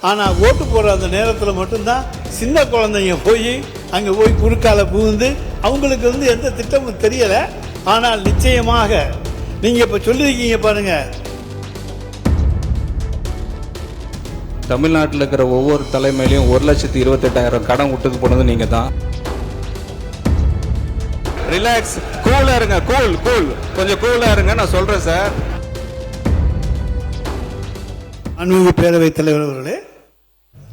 ஆனால் ஓட்டு போடுற அந்த நேரத்தில் மட்டும்தான் சின்ன குழந்தைங்க போய் அங்கே போய் குறுக்கால புகுந்து அவங்களுக்கு எந்த திட்டமும் தெரியலை. ஆனால் நிச்சயமாக நீங்கள் இப்போ சொல்லியிருக்கீங்க பாருங்க, தமிழ்நாட்டில் இருக்கிற ஒவ்வொரு தலைமையிலையும் 1,28,000 கடன் விட்டுக்கு போனது நீங்கள் தான். ரிலாக்ஸ், கூலாக இருங்க, கூல் கொஞ்சம் கூலாக இருங்க, நான் சொல்கிறேன் சார். அன்பு பேரவைத் தலைவர் அவர்களே,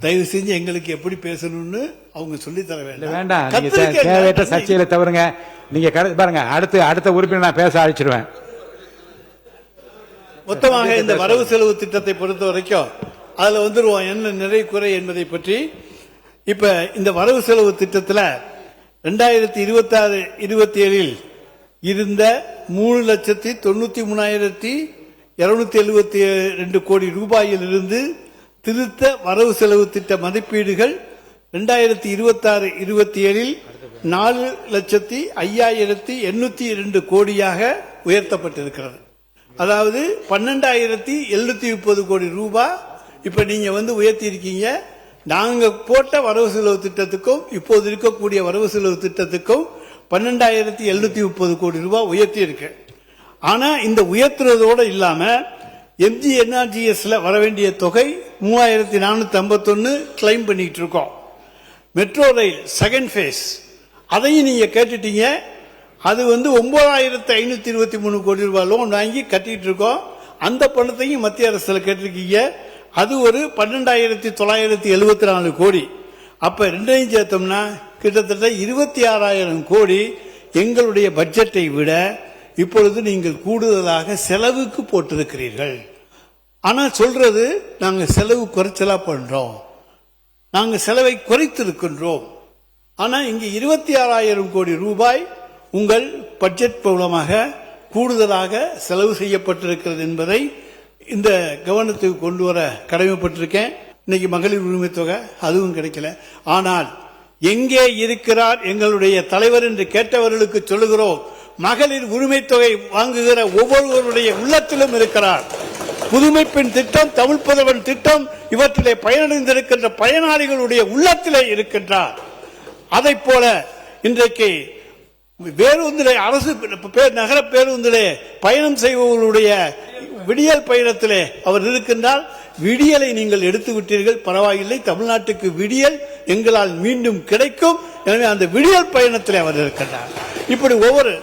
தயவு செஞ்சு எங்களுக்கு எப்படி பேசணும்னு அவங்க சொல்லி தர வேண்டாம். வேண்டாம், தேவையற்ற சர்ச்சையில தவறுங்க. நீங்க பாருங்க, அடுத்த உறுப்பினர் நான் பேச அழைச்சிருவேன். மொத்தமாக இந்த வரவு செலவு திட்டத்தை பொறுத்த வரைக்கும் அதுல வந்துருவோம் என்ன நிறை குறை என்பதை பற்றி. இப்ப இந்த வரவு செலவு திட்டத்தில் 2026-27 இருந்த 3,93,272 கோடி ரூபாயில் இருந்து திருத்த வரவு செலவு திட்ட மதிப்பீடுகள் 2026-27 4,05,802 கோடியாக உயர்த்தப்பட்டிருக்கிறது. அதாவது 12,730 கோடி ரூபாய் இப்ப நீங்க உயர்த்தி இருக்கீங்க. நாங்க போட்ட வரவு செலவு திட்டத்துக்கும் இப்போது இருக்கக்கூடிய வரவு செலவு திட்டத்துக்கும் 12,730 கோடி ரூபாய் உயர்த்தி இருக்கு. ஆனா இந்த உயர்த்துறதோட இல்லாம MGNRGSல வர வேண்டிய தொகை 3,451 கிளைம் பண்ணிட்டு இருக்கோம். மெட்ரோ ரயில் செகண்ட் ஃபேஸ் அதையும் நீங்க கேட்டுட்டீங்க. அது 9,523 கோடி ரூபாய் லோன் வாங்கி கட்டிட்டு இருக்கோம். அந்த பணத்தையும் மத்திய அரசுல கேட்டிருக்கீங்க. அது ஒரு 12,974 கோடி. அப்ப ரெண்டையும் சேர்த்தோம்னா கிட்டத்தட்ட 26,000 கோடி எங்களுடைய பட்ஜெட்டை விட இப்பொழுது நீங்கள் கூடுதலாக செலவுக்கு போட்டிருக்கிறீர்கள். ஆனா சொல்றது நாங்க செலவு குறைச்சலா பண்றோம், நாங்க செலவை குறைத்திருக்கின்றோம். ஆனா இங்க 26,000 கோடி ரூபாய் உங்கள் பட்ஜெட் மூலமாக கூடுதலாக செலவு செய்யப்பட்டிருக்கிறது என்பதை இந்த கவனத்துக்கு கொண்டு வர கடமைப்பட்டிருக்கேன். இன்னைக்கு மகளிர் உரிமை தொகை அதுவும் கிடைக்கல. ஆனால் எங்கே இருக்கிறார் எங்களுடைய தலைவர் என்று கேட்டவர்களுக்கு சொல்லுகிறோம், மகளிர் உரிமை தொகை வாங்குகிற ஒவ்வொருவருடைய உள்ளத்திலும் இருக்கிறார். புதுமை பெண் திட்டம், தமிழ் புதல்வன் திட்டம் இவற்றிலே பயனடைந்திருக்கின்ற பயனாளிகளுடைய உள்ளத்திலே இருக்கின்றார். அதை போல இன்றைக்கு பேருந்திலே அரசு நகர பேருந்திலே பயணம் செய்பவர்களுடைய விடியல் பயணத்திலே அவர் இருக்கின்றார். விடியலை நீங்கள் எடுத்து விட்டீர்கள், பரவாயில்லை, தமிழ்நாட்டுக்கு விடியல் எங்களால் மீண்டும் கிடைக்கும். எனவே அந்த விடியல் பயணத்திலே அவர் இருக்கின்றார். இப்படி ஒவ்வொரு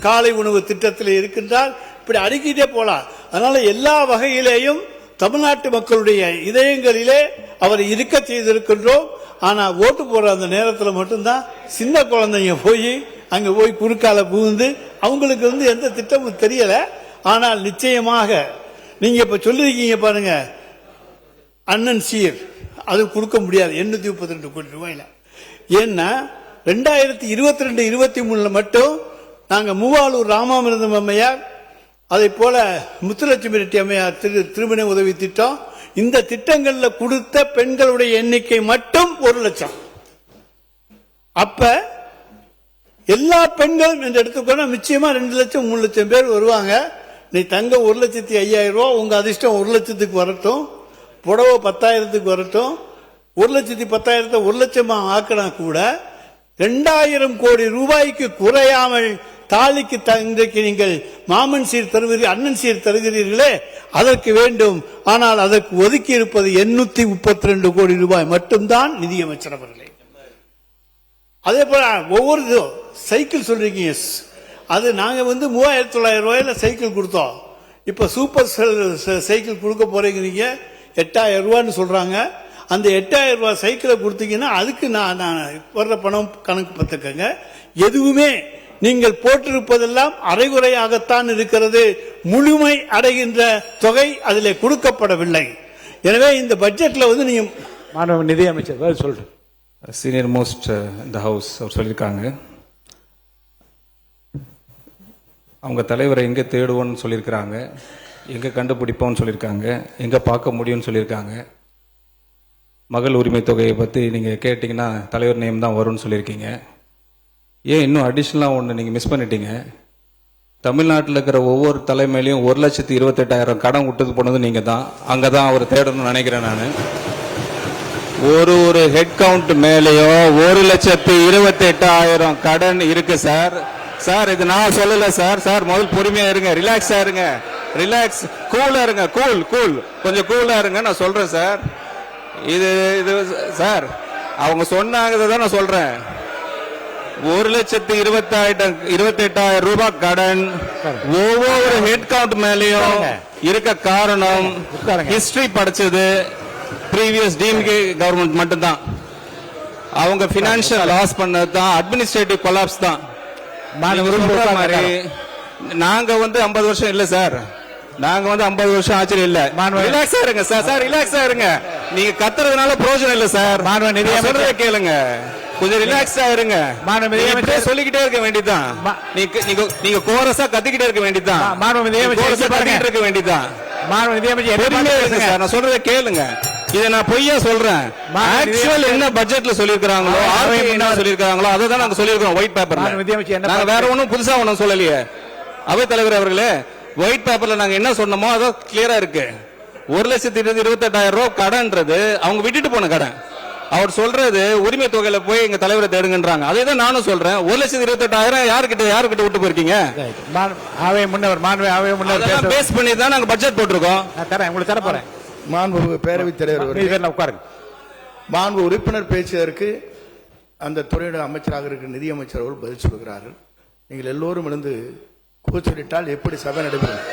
காலை உணவு திட்டத்திலே இருக்கின்றார். இப்படி அடுக்கிட்டே போலாம். அதனால எல்லா வகையிலேயும் தமிழ்நாட்டு மக்களுடைய இதயங்களிலே அவர் இருக்க செய்திருக்கின்றோம். ஆனா ஓட்டு போடுற அந்த நேரத்தில் மட்டும்தான் சின்ன குழந்தைங்க போய் அங்க போய் குறுக்கால புகுந்து அவங்களுக்கு எந்த திட்டமும் தெரியல. ஆனால் நிச்சயமாக நீங்க இப்ப சொல்லிருக்கீங்க பாருங்க, அண்ணன் சீர் அது கொடுக்க முடியாது 832 கோடி ரூபாயில. ஏன்னா 2022-23 மட்டும் நாங்க மூவாலூர் ராமாமிர்தம் அம்மையார், அதை போல முத்துலட்சுமி ரெட்டி அம்மையார் திருமண உதவி திட்டம், இந்த திட்டங்கள்ல கொடுத்த பெண்களுடைய எண்ணிக்கை மட்டும் 1 லட்சம். அப்ப எல்லா பெண்களும் என்று எடுத்துக்கோனா நிச்சயமா 2 லட்சம் 3 லட்சம் பேர் வருவாங்க. நீ தங்க 1,05,000 ரூபா, உங்க அதிர்ஷ்டம் 1 லட்சத்துக்கு வரட்டும், புடவை 10,000க்கு வரட்டும், 1,10,000 1 லட்சமா ஆக்கினா கூட 2,000 கோடி ரூபாய்க்கு குறையாமல் தாலிக்கு இன்றைக்கு நீங்கள் மாமன் சீர் தருவீர்கள், அண்ணன் சீர் தருகிறீர்களே, அதற்கு வேண்டும். ஆனால் அதற்கு ஒதுக்கி இருப்பது 832 கோடி ரூபாய் மட்டும்தான் நிதியமைச்சர் அவர்களே. அதே போல ஒவ்வொரு சைக்கிள் சொல்றீங்க, அது நாங்க 3,900 ரூபாயில சைக்கிள் கொடுத்தோம். இப்ப சூப்பர் சைக்கிள் கொடுக்க போறீங்க 8,000 ரூபான்னு சொல்றாங்க. அந்த 8,000 ரூபாய் சைக்கிளை கொடுத்தீங்கன்னா அதுக்கு நான் வர்ற பணம் கணக்கு பார்த்துக்கங்க. எதுவுமே நீங்கள் போட்டிருப்பதெல்லாம் அரைகுறையாகத்தான் இருக்கிறது. முழுமை அடைகின்ற தொகை அதில் கொடுக்கப்படவில்லை. எனவே இந்த பட்ஜெட்ல நீங்க மாண்பு நிதியமைச்சர் சொல்றேன். சீனியர் மோஸ்ட் இந்த ஹவுஸ் அவர் சொல்லியிருக்காங்க, அவங்க தலைவரை எங்கே தேடுவோன்னு சொல்லியிருக்கிறாங்க, எங்கே கண்டுபிடிப்போம்னு சொல்லியிருக்காங்க, எங்கே பார்க்க முடியும்னு சொல்லியிருக்காங்க. மகள் உரிமை தொகையை பற்றி நீங்கள் கேட்டிங்கன்னா தலைவர் நேம் தான் வரும்னு சொல்லியிருக்கீங்க. ஏன் இன்னும் அடிஷ்னலாக ஒன்று நீங்கள் மிஸ் பண்ணிட்டீங்க. தமிழ்நாட்டில் இருக்கிற ஒவ்வொரு தலைமையிலையும் 1,28,000 கடன் விட்டது போனது நீங்க தான். அங்கதான் அவர் தேடணும்னு நினைக்கிறேன் நான். ஒரு ஹெட் கவுண்ட் மேலேயும் 1,28,000 கடன் இருக்கு சார். சார் இது நான் சொல்லல சார். சார் முதல் பொறுமையா இருங்க, ரிலாக்ஸா இருங்க, ரிலாக்ஸ், கூலா இருங்க, கூல் கொஞ்சம் கூலா இருங்க. நான் சொல்றேன் சார். இது சார் அவங்க சொன்னாங்க தான் நான் சொல்றேன். 1,28,000 ரூபாய் கடன் ஒவ்வொரு ஹெட் கவுண்ட் மேலேயும் இருக்க காரணம் ஹிஸ்டரி படிச்சது previous DMK கவர்மெண்ட் மட்டும்தான். அவங்க பினான்சியல் லாஸ் பண்ணது தான், அட்மினிஸ்ட்ரேட்டிவ் கொலாப்ஸ் தான். நாங்க 50 வருஷம் இல்ல சார், நாங்க 50 வருஷம் ஆச்சு இல்ல. ரிலாக்ஸா இருங்க சார். சார் ரிலாக்ஸா இருங்க, நீங்க கத்துறதுனால பிரயோஜனம் இல்ல சார். சொல்றத கேளுங்க, கொஞ்சம் ரிலாக்ஸா இருங்க. சொல்லிக்கிட்டே இருக்க வேண்டியதுதான், நீங்க கோரஸா கத்திக்கிட்டே இருக்க வேண்டியதுதான், இருக்க வேண்டியதுதான். நான் சொல்றத கேளுங்க. இதை நான் பொய்யா சொல்றேன். ஆக்சுவல் என்ன பட்ஜெட்ல சொல்லிருக்காங்களோ, என்ன சொல்லிருக்காங்களோ அதை தான் நாங்க சொல்லிருக்கோம் ஒயிட் பேப்பர்ல. நாங்க வேற ஒன்னும் புதுசா ஒன்னும் சொல்லலையே அவைத் தலைவர் அவர்களே. ஒயிட் பேப்பர்ல நாங்க என்ன சொன்னோமோ அது கிளியரா இருக்கு. 1,28,000 ரூபாய் கடன்ன்றது அவங்க விட்டுட்டு போன கடன். அவர் சொல்றது உரிமை தொகையில போய் எங்க தலைவரை தேடுங்கன்றாங்க. அதே தான் நானும் சொல்றேன். 1,28,000 யாருக்கிட்ட விட்டு போயிருக்கீங்க? பேஸ் பண்ணி தான் நாங்க பட்ஜெட் போட்டிருக்கோம். உங்களுக்கு தர போறேன். மாண்பு பேரவைத் தலைவர் உட்காருங்க. மாண்பு உறுப்பினர் பேசியதற்கு அந்த துறையோட அமைச்சராக இருக்கிற நிதி அமைச்சர் அவர்கள் பதில் சொல்கிறார்கள். நீங்கள் எல்லோரும் எழுந்து கூச்சலிட்டால் எப்படி சபை நடைபெறும்?